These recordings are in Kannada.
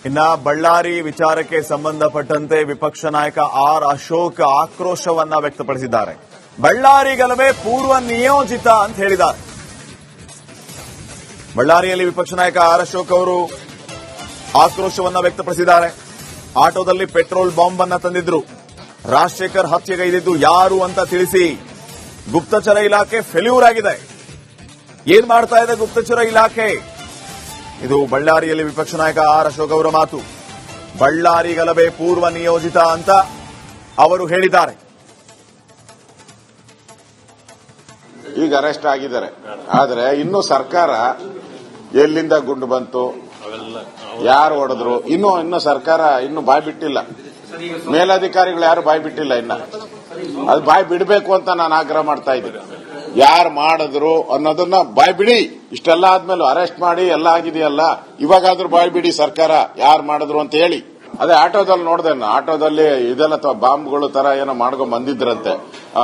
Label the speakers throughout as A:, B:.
A: ಇನ್ನ ಬಳ್ಳಾರಿ ವಿಚಾರಕ್ಕೆ ಸಂಬಂಧಪಟ್ಟಂತೆ ವಿಪಕ್ಷ ನಾಯಕ ಆರ್ ಅಶೋಕ್ ಆಕ್ರೋಶವನ್ನ ವ್ಯಕ್ತಪಡಿಸಿದ್ದಾರೆ. ಬಳ್ಳಾರಿ ಗಲಭೆ ಪೂರ್ವ ನಿಯೋಜಿತ ಅಂತ ಹೇಳಿದ್ದಾರೆ. ಬಳ್ಳಾರಿಯಲ್ಲಿ ವಿಪಕ್ಷ ನಾಯಕ ಆರ್ ಅಶೋಕ್ ಅವರು ಆಕ್ರೋಶವನ್ನ ವ್ಯಕ್ತಪಡಿಸಿದ್ದಾರೆ. ಆಟೋದಲ್ಲಿ ಪೆಟ್ರೋಲ್ ಬಾಂಬ್ ಅನ್ನ ತಂದಿದ್ರು. ರಾಜಶೇಖರ್ ಹತ್ಯೆಗೈದಿದ್ದು ಯಾರು ಅಂತ ತಿಳಿಸಿ ಗುಪ್ತಚರ ಇಲಾಖೆ ಫೇಲ್ಯೂರ್ ಆಗಿದೆ. ಏನ್ ಮಾಡ್ತಾ ಇದೆ ಗುಪ್ತಚರ ಇಲಾಖೆ? ಇದು ಬಳ್ಳಾರಿಯಲ್ಲಿ ವಿಪಕ್ಷ ನಾಯಕ ಆರ್ ಅಶೋಕ್ ಅವರ ಮಾತು. ಬಳ್ಳಾರಿ ಗಲಭೆ ಪೂರ್ವ ನಿಯೋಜಿತ ಅಂತ ಅವರು ಹೇಳಿದ್ದಾರೆ.
B: ಈಗ ಅರೆಸ್ಟ್ ಆಗಿದ್ದಾರೆ. ಆದರೆ ಇನ್ನೂ ಸರ್ಕಾರ ಎಲ್ಲಿಂದ ಗುಂಡು ಬಂತು, ಯಾರು ಹೊಡೆದ್ರು, ಇನ್ನೂ ಸರ್ಕಾರ ಇನ್ನೂ ಬಾಯ್ ಬಿಟ್ಟಿಲ್ಲ. ಮೇಲಧಿಕಾರಿಗಳು ಯಾರು ಬಾಯ್ ಬಿಟ್ಟಿಲ್ಲ. ಅದು ಬಾಯ್ ಬಿಡಬೇಕು ಅಂತ ನಾನು ಆಗ್ರಹ ಮಾಡ್ತಾ ಇದ್ದೀನಿ. ಯಾರು ಮಾಡಿದ್ರು ಅನ್ನೋದನ್ನ ಬಾಯ್ ಬಿಡಿ. ಇಷ್ಟೆಲ್ಲ ಆದ್ಮೇಲೆ ಅರೆಸ್ಟ್ ಮಾಡಿ ಎಲ್ಲ ಆಗಿದೆಯಲ್ಲ, ಇವಾಗಾದ್ರೂ ಬಾಯ್ ಬಿಡಿ ಸರ್ಕಾರ, ಯಾರು ಮಾಡಿದ್ರು ಅಂತ ಹೇಳಿ. ಅದೇ ಆಟೋದಲ್ಲಿ ನೋಡಿದೆ, ಆಟೋದಲ್ಲಿ ಇದೆಲ್ಲ ಬಾಂಬ್ಗಳು ತರ ಏನೋ ಮಾಡ್ಕೊಂಡ್ ಬಂದಿದ್ರಂತೆ,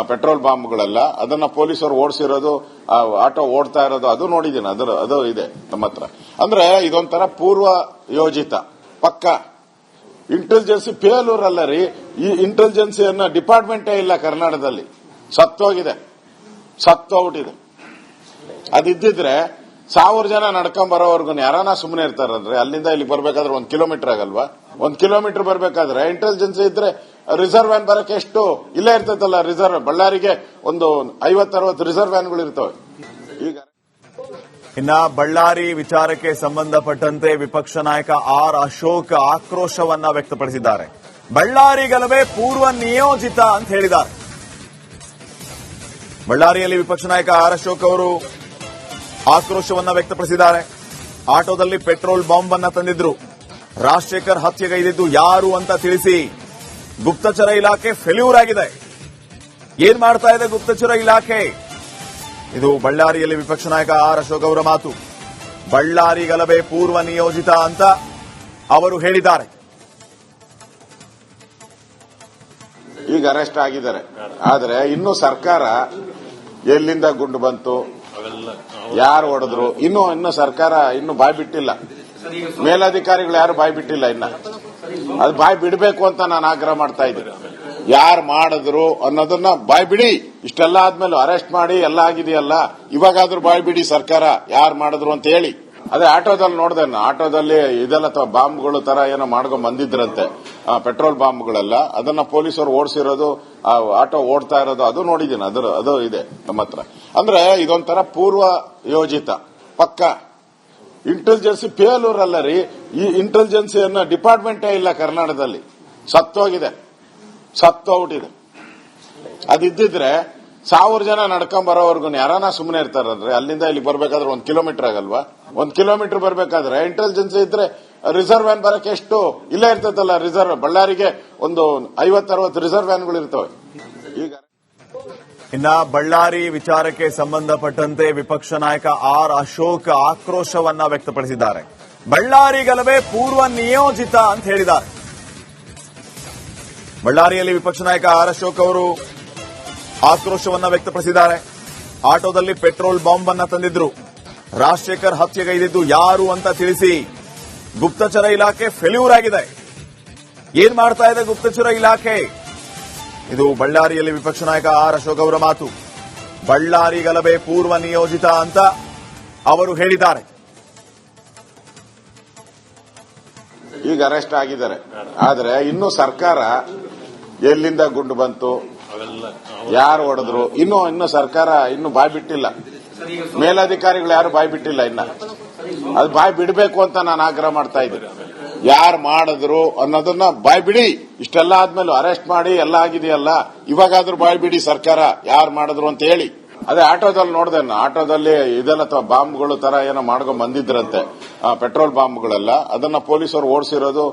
B: ಪೆಟ್ರೋಲ್ ಬಾಂಬ್ಗಳೆಲ್ಲ. ಅದನ್ನ ಪೊಲೀಸರು ಓಡಿಸಿರೋದು, ಆಟೋ ಓಡ್ತಾ ಇರೋದು ಅದು ನೋಡಿದ್ದೀನಿ. ಅದು ಇದೆ ನಮ್ಮ ಹತ್ರ. ಅಂದ್ರೆ ಇದೊಂಥರ ಪೂರ್ವ ಯೋಜಿತ ಪಕ್ಕ ಇಂಟೆಲಿಜೆನ್ಸಿ ಫೇಲ್ಯೂರ್ ಅಲ್ಲ ರೀ. ಈ ಇಂಟೆಲಿಜೆನ್ಸಿ ಅನ್ನೋ ಡಿಪಾರ್ಟ್ಮೆಂಟೇ ಇಲ್ಲ ಕರ್ನಾಟಕದಲ್ಲಿ. ಸತ್ತೋಗ್ಬಿಟ್ಟಿದೆ. ಅದಿದ್ದಿದ್ರೆ 1000 ಜನ ನಡ್ಕೊಂಡ್ ಬರೋವರೆಗೂ ಯಾರನ್ನ ಸುಮ್ಮನೆ ಇರ್ತಾರಲ್ರಿ. ಅಲ್ಲಿಂದ ಇಲ್ಲಿ ಬರ್ಬೇಕಾದ್ರೆ 1 ಕಿಲೋಮೀಟರ್ ಆಗಲ್ವಾ? 1 ಕಿಲೋಮೀಟರ್ ಬರ್ಬೇಕಾದ್ರೆ ಇಂಟೆಲಿಜೆನ್ಸಿ ಇದ್ರೆ ರಿಸರ್ವ್ ವ್ಯಾನ್ ಬರಕ್ಕೆ ಎಷ್ಟು ಇಲ್ಲೇ ಇರ್ತೈತಲ್ಲ. ರಿಸರ್ವ್ ಬಳ್ಳಾರಿಗೆ ಒಂದು 50-60 ರಿಸರ್ವ್ ವ್ಯಾನ್ಗಳು ಇರ್ತವೆ. ಈಗ
A: ಇನ್ನ ಬಳ್ಳಾರಿ ವಿಚಾರಕ್ಕೆ ಸಂಬಂಧಪಟ್ಟಂತೆ ವಿಪಕ್ಷ ನಾಯಕ ಆರ್ ಅಶೋಕ್ ಆಕ್ರೋಶವನ್ನ ವ್ಯಕ್ತಪಡಿಸಿದ್ದಾರೆ. ಬಳ್ಳಾರಿ ಗಲಭೆ ಪೂರ್ವ ನಿಯೋಜಿತ ಅಂತ ಹೇಳಿದ್ದಾರೆ. ಬಳ್ಳಾರಿಯಲ್ಲಿ ವಿಪಕ್ಷ ನಾಯಕ ಆರ್ ಅಶೋಕ್ ಅವರು ಆಕ್ರೋಶವನ್ನ ವ್ಯಕ್ತಪಡಿಸಿದ್ದಾರೆ. ಆಟೋದಲ್ಲಿ ಪೆಟ್ರೋಲ್ ಬಾಂಬ್ ಅನ್ನ ತಂದಿದ್ರು. ರಾಜಶೇಖರ್ ಹತ್ಯೆಗೈದಿದ್ದು ಯಾರು ಅಂತ ತಿಳಿಸಿ ಗುಪ್ತಚರ ಇಲಾಖೆ ಫೇಲ್ಯೂರ್ ಆಗಿದೆ. ಏನ್ ಮಾಡ್ತಾ ಇದೆ ಗುಪ್ತಚರ ಇಲಾಖೆ? ಇದು ಬಳ್ಳಾರಿಯಲ್ಲಿ ವಿಪಕ್ಷ ನಾಯಕ ಆರ್ ಅಶೋಕ್ ಅವರ ಮಾತು. ಬಳ್ಳಾರಿ ಗಲಭೆ ಪೂರ್ವ ನಿಯೋಜಿತ ಅಂತ ಅವರು ಹೇಳಿದ್ದಾರೆ.
B: ಈಗ ಅರೆಸ್ಟ್ ಆಗಿದ್ದಾರೆ. ಆದರೆ ಇನ್ನೂ ಸರ್ಕಾರ ಎಲ್ಲಿಂದ ಗುಂಡು ಬಂತು, ಯಾರು ಹೊಡೆದ್ರು, ಇನ್ನೂ ಸರ್ಕಾರ ಇನ್ನೂ ಬಾಯ್ ಬಿಟ್ಟಿಲ್ಲ. ಮೇಲಧಿಕಾರಿಗಳು ಯಾರು ಬಾಯ್ ಬಿಟ್ಟಿಲ್ಲ. ಅದು ಬಾಯ್ ಬಿಡಬೇಕು ಅಂತ ನಾನು ಆಗ್ರಹ ಮಾಡ್ತಾ ಇದ್ದೀನಿ. ಯಾರು ಮಾಡಿದ್ರು ಅನ್ನೋದನ್ನ ಬಾಯ್ ಬಿಡಿ. ಇಷ್ಟೆಲ್ಲ ಆದ್ಮೇಲೆ ಅರೆಸ್ಟ್ ಮಾಡಿ ಎಲ್ಲ ಆಗಿದೆಯಲ್ಲ, ಇವಾಗಾದ್ರೂ ಬಾಯ್ ಬಿಡಿ ಸರ್ಕಾರ, ಯಾರು ಮಾಡಿದ್ರು ಅಂತ ಹೇಳಿ. ಅದೇ ಆಟೋದಲ್ಲಿ ನೋಡಿದೆ, ಆಟೋದಲ್ಲಿ ಇದೆಲ್ಲ ಬಾಂಬ್ಗಳು ತರ ಏನೋ ಮಾಡ್ಕೊಂಡ್ ಬಂದಿದ್ರಂತೆ, ಪೆಟ್ರೋಲ್ ಬಾಂಬ್ಗಳೆಲ್ಲ. ಅದನ್ನ ಪೊಲೀಸರು ಓಡಿಸಿರೋದು, ಆಟೋ ಓಡ್ತಾ ಇರೋದು ಅದು ನೋಡಿದ್ದೀನಿ. ಅದು ಇದೆ ನಮ್ಮ ಹತ್ರ. ಅಂದ್ರೆ ಇದೊಂಥರ ಪೂರ್ವ ಯೋಜಿತ ಪಕ್ಕ ಇಂಟೆಲಿಜೆನ್ಸಿ ಫೇಲ್ಯೂರ್ ಅಲ್ಲ ರೀ. ಈ ಇಂಟೆಲಿಜೆನ್ಸಿ ಅನ್ನೋ ಡಿಪಾರ್ಟ್ಮೆಂಟೇ ಇಲ್ಲ ಕರ್ನಾಟಕದಲ್ಲಿ. ಸತ್ತೋಗ್ಬಿಟ್ಟಿದೆ. ಅದಿದ್ದಿದ್ರೆ 1000 ಜನ ನಡ್ಕೊಂಡ್ ಬರೋವರೆಗೂ ಯಾರನ್ನ ಸುಮ್ಮನೆ ಇರ್ತಾರಲ್ರಿ. ಅಲ್ಲಿಂದ ಇಲ್ಲಿ ಬರ್ಬೇಕಾದ್ರೆ 1 ಕಿಲೋಮೀಟರ್ ಆಗಲ್ವಾ? 1 ಕಿಲೋಮೀಟರ್ ಬರ್ಬೇಕಾದ್ರೆ ಇಂಟೆಲಿಜೆನ್ಸಿ ಇದ್ರೆ ರಿಸರ್ವ್ ವ್ಯಾನ್ ಬರಕ್ಕೆ ಎಷ್ಟು ಇಲ್ಲೇ ಇರ್ತೈತಲ್ಲ. ರಿಸರ್ವ್ ಬಳ್ಳಾರಿಗೆ ಒಂದು 50-60 ರಿಸರ್ವ್ ವ್ಯಾನ್ಗಳು ಇರ್ತವೆ. ಈಗ
A: ಇನ್ನ ಬಳ್ಳಾರಿ ವಿಚಾರಕ್ಕೆ ಸಂಬಂಧಪಟ್ಟಂತೆ ವಿಪಕ್ಷ ನಾಯಕ ಆರ್ ಅಶೋಕ್ ಆಕ್ರೋಶವನ್ನ ವ್ಯಕ್ತಪಡಿಸಿದ್ದಾರೆ. ಬಳ್ಳಾರಿ ಗಲಭೆ ಪೂರ್ವ ನಿಯೋಜಿತ ಅಂತ ಹೇಳಿದ್ದಾರೆ. ಬಳ್ಳಾರಿಯಲ್ಲಿ ವಿಪಕ್ಷ ನಾಯಕ ಆರ್ ಅಶೋಕ್ ಅವರು ಆಕ್ರೋಶವನ್ನ ವ್ಯಕ್ತಪಡಿಸಿದ್ದಾರೆ. ಆಟೋದಲ್ಲಿ ಪೆಟ್ರೋಲ್ ಬಾಂಬ್ ಅನ್ನ ತಂದಿದ್ರು. ರಾಜಶೇಖರ್ ಹತ್ಯೆಗೈದಿದ್ದು ಯಾರು ಅಂತ ತಿಳಿಸಿ ಗುಪ್ತಚರ ಇಲಾಖೆ ಫೇಲ್ಯೂರ್ ಆಗಿದೆ. ಏನ್ ಮಾಡ್ತಾ ಇದೆ ಗುಪ್ತಚರ ಇಲಾಖೆ? ಇದು ಬಳ್ಳಾರಿಯಲ್ಲಿ ವಿಪಕ್ಷ ನಾಯಕ ಆರ್ ಅಶೋಕ್ ಅವರ ಮಾತು. ಬಳ್ಳಾರಿ ಗಲಭೆ ಪೂರ್ವ ನಿಯೋಜಿತ ಅಂತ ಅವರು ಹೇಳಿದ್ದಾರೆ.
B: ಈಗ ಅರೆಸ್ಟ್ ಆಗಿದ್ದಾರೆ. ಆದರೆ ಇನ್ನೂ ಸರ್ಕಾರ ಎಲ್ಲಿಂದ ಗುಂಡು ಬಂತು, ಯಾರು ಹೊಡೆದ್ರು, ಇನ್ನೂ ಸರ್ಕಾರ ಇನ್ನೂ ಬಾಯ್ ಬಿಟ್ಟಿಲ್ಲ. ಮೇಲಧಿಕಾರಿಗಳು ಯಾರು ಬಾಯ್ ಬಿಟ್ಟಿಲ್ಲ. ಅದು ಬಾಯ್ ಬಿಡಬೇಕು ಅಂತ ನಾನು ಆಗ್ರಹ ಮಾಡ್ತಾ ಇದ್ದೀನಿ. ಯಾರು ಮಾಡಿದ್ರು ಅನ್ನೋದನ್ನ ಬಾಯ್ ಬಿಡಿ. ಇಷ್ಟೆಲ್ಲ ಆದ್ಮೇಲೆ ಅರೆಸ್ಟ್ ಮಾಡಿ ಎಲ್ಲ ಆಗಿದೆಯಲ್ಲ, ಇವಾಗಾದ್ರೂ ಬಾಯ್ ಬಿಡಿ ಸರ್ಕಾರ, ಯಾರು ಮಾಡಿದ್ರು ಅಂತ ಹೇಳಿ. ಅದೇ ಆಟೋದಲ್ಲಿ ನೋಡಿದೆ, ಆಟೋದಲ್ಲಿ ಇದೆಲ್ಲ ಬಾಂಬ್ಗಳು ತರ ಏನೋ ಮಾಡ್ಕೊಂಡ್ ಬಂದಿದ್ರಂತೆ, ಪೆಟ್ರೋಲ್ ಬಾಂಬ್ಗಳೆಲ್ಲ. ಅದನ್ನ ಪೊಲೀಸರು ಓಡಿಸಿರೋದು,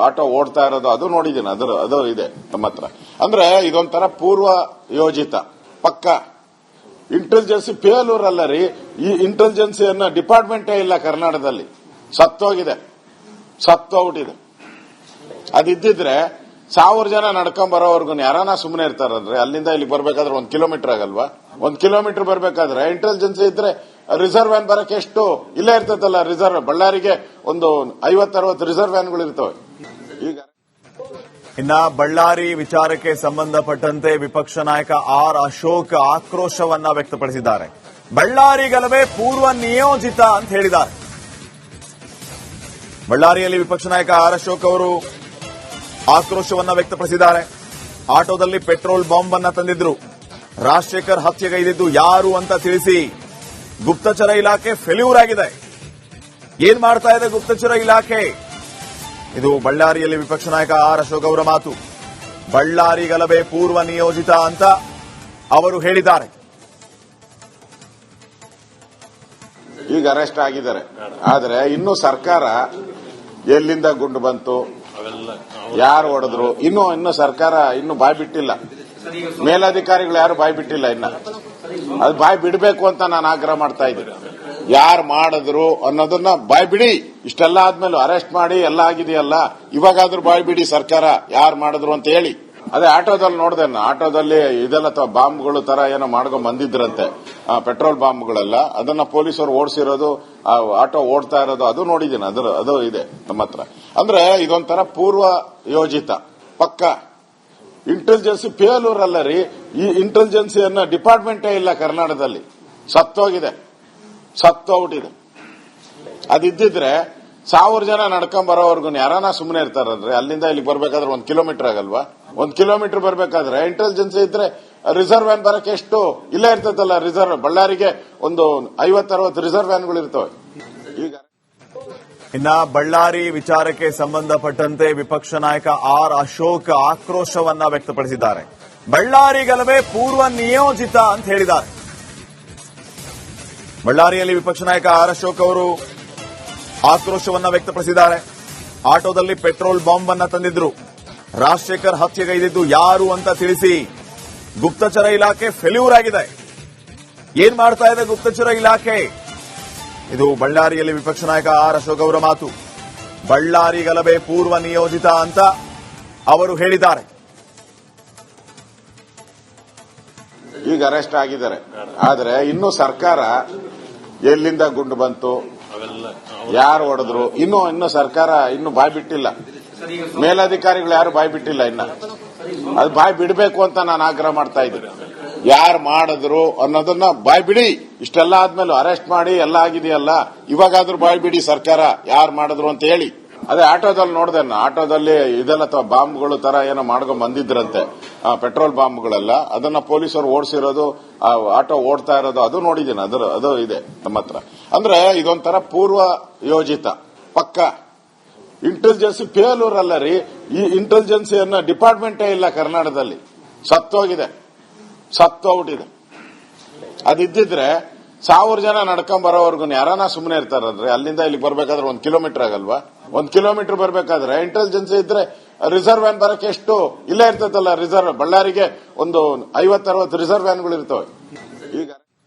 B: ಆಟೋ ಓಡ್ತಾ ಇರೋದು ಅದು ನೋಡಿದ್ದೀನಿ. ಅದು ಇದೆ ನಮ್ಮ ಹತ್ರ. ಅಂದ್ರೆ ಇದೊಂಥರ ಪೂರ್ವ ಯೋಜಿತ ಪಕ್ಕ ಇಂಟೆಲಿಜೆನ್ಸಿ ಫೇಲ್ಯೂರ್ ಅಲ್ಲ ರೀ. ಈ ಇಂಟೆಲಿಜೆನ್ಸಿ ಅನ್ನೋ ಡಿಪಾರ್ಟ್ಮೆಂಟೇ ಇಲ್ಲ ಕರ್ನಾಟಕದಲ್ಲಿ. ಸತ್ತೋಗ್ಬಿಟ್ಟಿದೆ. ಅದಿದ್ದಿದ್ರೆ 1000 ಜನ ನಡ್ಕೊಂಡ್ ಬರೋವರೆಗೂ ಯಾರನ್ನ ಸುಮ್ಮನೆ ಇರ್ತಾರಲ್ರಿ. ಅಲ್ಲಿಂದ ಇಲ್ಲಿ ಬರ್ಬೇಕಾದ್ರೆ 1 ಕಿಲೋಮೀಟರ್ ಆಗಲ್ವಾ? 1 ಕಿಲೋಮೀಟರ್ ಬರ್ಬೇಕಾದ್ರೆ ಇಂಟೆಲಿಜೆನ್ಸಿ ಇದ್ರೆ ರಿಸರ್ವ್ ವ್ಯಾನ್ ಬರಕ್ಕೆ ಎಷ್ಟು ಇಲ್ಲೇ ಇರ್ತದಲ್ಲ ರಿಸರ್ವ್ ಬಳ್ಳಾರಿಗೆ ಒಂದು 50-60 ರಿಸರ್ವ್ ವ್ಯಾನ್ಗಳು ಇರ್ತವೆ. ಈಗ
A: ಇನ್ನ ಬಳ್ಳಾರಿ ವಿಚಾರಕ್ಕೆ ಸಂಬಂಧಪಟ್ಟಂತೆ ವಿಪಕ್ಷ ನಾಯಕ ಆರ್ ಅಶೋಕ್ ಆಕ್ರೋಶವನ್ನ ವ್ಯಕ್ತಪಡಿಸಿದ್ದಾರೆ. ಬಳ್ಳಾರಿ ಗಲಭೆ ಪೂರ್ವ ನಿಯೋಜಿತ ಅಂತ ಹೇಳಿದ್ದಾರೆ. ಬಳ್ಳಾರಿಯಲ್ಲಿ ವಿಪಕ್ಷ ನಾಯಕ ಆರ್ ಅಶೋಕ್ ಅವರು ಆಕ್ರೋಶವನ್ನ ವ್ಯಕ್ತಪಡಿಸಿದ್ದಾರೆ. ಆಟೋದಲ್ಲಿ ಪೆಟ್ರೋಲ್ ಬಾಂಬ್ ಅನ್ನ ತಂದಿದ್ರು. ರಾಜಶೇಖರ್ ಹತ್ಯೆಗೈದಿದ್ದು ಯಾರು ಅಂತ ತಿಳಿಸಿ ಗುಪ್ತಚರ ಇಲಾಖೆ ಫೇಲ್ಯೂರ್ ಆಗಿದೆ. ಏನ್ ಮಾಡ್ತಾ ಇದೆ ಗುಪ್ತಚರ ಇಲಾಖೆ? ಇದು ಬಳ್ಳಾರಿಯಲ್ಲಿ ವಿಪಕ್ಷ ನಾಯಕ ಆರ್ ಅಶೋಕ್ ಅವರ ಮಾತು. ಬಳ್ಳಾರಿ ಗಲಭೆ ಪೂರ್ವ ನಿಯೋಜಿತ ಅಂತ ಅವರು ಹೇಳಿದ್ದಾರೆ.
B: ಈಗ ಅರೆಸ್ಟ್ ಆಗಿದ್ದಾರೆ. ಆದ್ರೆ ಇನ್ನೂ ಸರ್ಕಾರ ಎಲ್ಲಿಂದ ಗುಂಡು ಬಂತು, ಯಾರು ಹೊಡೆದ್ರು, ಇನ್ನು ಸರ್ಕಾರ ಇನ್ನು ಬಾಯ್ ಬಿಟ್ಟಿಲ್ಲ. ಮೇಲಧಿಕಾರಿಗಳು ಯಾರು ಬಾಯ್ ಬಿಟ್ಟಿಲ್ಲ. ಅದು ಬಾಯ್ ಬಿಡಬೇಕು ಅಂತ ನಾನು ಆಗ್ರಹ ಮಾಡ್ತಾ ಇದ್ದೀನಿ. ಯಾರು ಮಾಡಿದ್ರು ಅನ್ನೋದನ್ನ ಬಾಯ್ ಬಿಡಿ. ಇಷ್ಟೆಲ್ಲ ಆದ್ಮೇಲೆ ಅರೆಸ್ಟ್ ಮಾಡಿ ಎಲ್ಲ ಆಗಿದೆಯಲ್ಲ, ಇವಾಗಾದ್ರೂ ಬಾಯ್ ಬಿಡಿ ಸರ್ಕಾರ, ಯಾರು ಮಾಡಿದ್ರು ಅಂತ ಹೇಳಿ. ಅದೇ ಆಟೋದಲ್ಲಿ ನೋಡಿದೆ, ಆಟೋದಲ್ಲಿ ಇದೆಲ್ಲ ಬಾಂಬ್ಗಳು ತರ ಏನೋ ಮಾಡ್ಕೊಂಡ್ ಬಂದಿದ್ರಂತೆ, ಪೆಟ್ರೋಲ್ ಬಾಂಬ್ಗಳೆಲ್ಲ. ಅದನ್ನ ಪೊಲೀಸರು ಓಡಿಸಿರೋದು, ಆಟೋ ಓಡ್ತಾ ಇರೋದು ಅದು ನೋಡಿದ್ದೀನಿ. ಅದು ಇದೆ ನಮ್ಮ ಹತ್ರ. ಅಂದ್ರೆ ಇದೊಂಥರ ಪೂರ್ವ ಯೋಜಿತ ಪಕ್ಕ ಇಂಟೆಲಿಜೆನ್ಸಿ ಫೇಲ್ಯೂರ್ ಅಲ್ಲ ರೀ. ಈ ಇಂಟೆಲಿಜೆನ್ಸಿ ಅನ್ನೋ ಡಿಪಾರ್ಟ್ಮೆಂಟೇ ಇಲ್ಲ ಕರ್ನಾಟಕದಲ್ಲಿ. ಸತ್ತೋಗ್ಬಿಟ್ಟಿದೆ. ಅದಿದ್ದಿದ್ರೆ 1000 ಜನ ನಡ್ಕೊಂಡ್ ಬರೋವರೆಗೂ ಯಾರನ್ನ ಸುಮ್ಮನೆ ಇರ್ತಾರಲ್ರಿ. ಅಲ್ಲಿಂದ ಇಲ್ಲಿಗೆ ಬರ್ಬೇಕಾದ್ರೆ 1 ಕಿಲೋಮೀಟರ್ ಆಗಲ್ವಾ? 1 ಕಿಲೋಮೀಟರ್ ಬರ್ಬೇಕಾದ್ರೆ ಇಂಟೆಲಿಜೆನ್ಸಿ ಇದ್ರೆ ರಿಸರ್ವ್ ವ್ಯಾನ್ ಬರಕ್ಕೆ ಎಷ್ಟು ಇಲ್ಲೇ ಇರ್ತದಲ್ಲ ರಿಸರ್ವ್ ಬಳ್ಳಾರಿಗೆ ಒಂದು 50-60 ರಿಸರ್ವ್ ವ್ಯಾನ್ಗಳು ಇರ್ತವೆ. ಈಗ
A: ಇನ್ನ ಬಳ್ಳಾರಿ ವಿಚಾರಕ್ಕೆ ಸಂಬಂಧಪಟ್ಟಂತೆ ವಿಪಕ್ಷ ನಾಯಕ ಆರ್ ಅಶೋಕ್ ಆಕ್ರೋಶವನ್ನ ವ್ಯಕ್ತಪಡಿಸಿದ್ದಾರೆ. ಬಳ್ಳಾರಿ ಗಲಭೆ ಪೂರ್ವ ನಿಯೋಜಿತ ಅಂತ ಹೇಳಿದ್ದಾರೆ. ಬಳ್ಳಾರಿಯಲ್ಲಿ ವಿಪಕ್ಷ ನಾಯಕ ಆರ್ ಅಶೋಕ್ ಅವರು ಆಕ್ರೋಶವನ್ನ ವ್ಯಕ್ತಪಡಿಸಿದ್ದಾರೆ. ಆಟೋದಲ್ಲಿ ಪೆಟ್ರೋಲ್ ಬಾಂಬ್ ಅನ್ನ ತಂದಿದ್ರು. ರಾಜಶೇಖರ್ ಹತ್ಯೆಗೈದಿದ್ದು ಯಾರು ಅಂತ ತಿಳಿಸಿ ಗುಪ್ತಚರ ಇಲಾಖೆ ಫೇಲ್ಯೂರ್ ಆಗಿದೆ. ಏನ್ ಮಾಡ್ತಾ ಇದೆ ಗುಪ್ತಚರ ಇಲಾಖೆ? ಇದು ಬಳ್ಳಾರಿಯಲ್ಲಿ ವಿಪಕ್ಷ ನಾಯಕ ಆರ್ ಅಶೋಕ್ ಅವರ ಮಾತು. ಬಳ್ಳಾರಿ ಗಲಭೆ ಪೂರ್ವ ನಿಯೋಜಿತ ಅಂತ ಅವರು ಹೇಳಿದ್ದಾರೆ.
B: ಈಗ ಅರೆಸ್ಟ್ ಆಗಿದ್ದಾರೆ. ಆದ್ರೆ ಇನ್ನೂ ಸರ್ಕಾರ ಎಲ್ಲಿಂದ ಗುಂಡು ಬಂತು, ಯಾರು ಹೊಡೆದ್ರು, ಇನ್ನು ಸರ್ಕಾರ ಇನ್ನು ಬಾಯ್ ಬಿಟ್ಟಿಲ್ಲ. ಮೇಲಧಿಕಾರಿಗಳು ಯಾರು ಬಾಯ್ ಬಿಟ್ಟಿಲ್ಲ. ಅದು ಬಾಯ್ ಬಿಡಬೇಕು ಅಂತ ನಾನು ಆಗ್ರಹ ಮಾಡ್ತಾ ಇದ್ದೀನಿ. ಯಾರು ಮಾಡಿದ್ರು ಅನ್ನೋದನ್ನ ಬಾಯ್ ಬಿಡಿ. ಇಷ್ಟೆಲ್ಲ ಆದ್ಮೇಲೆ ಅರೆಸ್ಟ್ ಮಾಡಿ ಎಲ್ಲ ಆಗಿದೆಯಲ್ಲ, ಇವಾಗಾದ್ರೂ ಬಾಯ್ ಬಿಡಿ ಸರ್ಕಾರ, ಯಾರು ಮಾಡಿದ್ರು ಅಂತ ಹೇಳಿ. ಅದೇ ಆಟೋದಲ್ಲಿ ನೋಡಿದೆ, ಆಟೋದಲ್ಲಿ ಇದೆಲ್ಲ ಬಾಂಬ್ಗಳು ತರ ಏನೋ ಮಾಡ್ಕೊಂಡ್ ಬಂದಿದ್ರಂತೆ, ಪೆಟ್ರೋಲ್ ಬಾಂಬ್ಗಳೆಲ್ಲ. ಅದನ್ನ ಪೊಲೀಸರು ಓಡಿಸಿರೋದು, ಆಟೋ ಓಡ್ತಾ ಇರೋದು ಅದು ನೋಡಿದ್ದೀನಿ. ಅದು ಇದೆ ನಮ್ಮ ಹತ್ರ. ಅಂದ್ರೆ ಇದೊಂಥರ ಪೂರ್ವ ಯೋಜಿತ ಪಕ್ಕ ಇಂಟೆಲಿಜೆನ್ಸಿ ಫೇಲ್ಯೂರ್ ಅಲ್ಲ ರೀ. ಈ ಇಂಟೆಲಿಜೆನ್ಸಿ ಅನ್ನೋ ಡಿಪಾರ್ಟ್ಮೆಂಟೇ ಇಲ್ಲ ಕರ್ನಾಟಕದಲ್ಲಿ. ಸತ್ತೋಗ್ಬಿಟ್ಟಿದೆ. ಅದಿದ್ದಿದ್ರೆ 1000 ಜನ ನಡ್ಕೊಂಡ್ ಬರೋವರೆಗೂ ಯಾರನ್ನ ಸುಮ್ಮನೆ ಇರ್ತಾರಲ್ರಿ. ಅಲ್ಲಿಂದ ಇಲ್ಲಿಗೆ ಬರ್ಬೇಕಾದ್ರೆ 1 ಕಿಲೋಮೀಟರ್ ಆಗಲ್ವಾ? 1 ಕಿಲೋಮೀಟರ್ ಬರ್ಬೇಕಾದ್ರೆ ಇಂಟೆಲಿಜೆನ್ಸಿ ಇದ್ರೆ ರಿಸರ್ವ್ ವ್ಯಾನ್ ಬರಕ್ಕೆ ಎಷ್ಟು ಇಲ್ಲೇ ಇರ್ತದಲ್ಲ ರಿಸರ್ವ್ ಬಳ್ಳಾರಿಗೆ ಒಂದು 50-60 ರಿಸರ್ವ್ ವ್ಯಾನ್ಗಳು ಇರ್ತವೆ. ಈಗ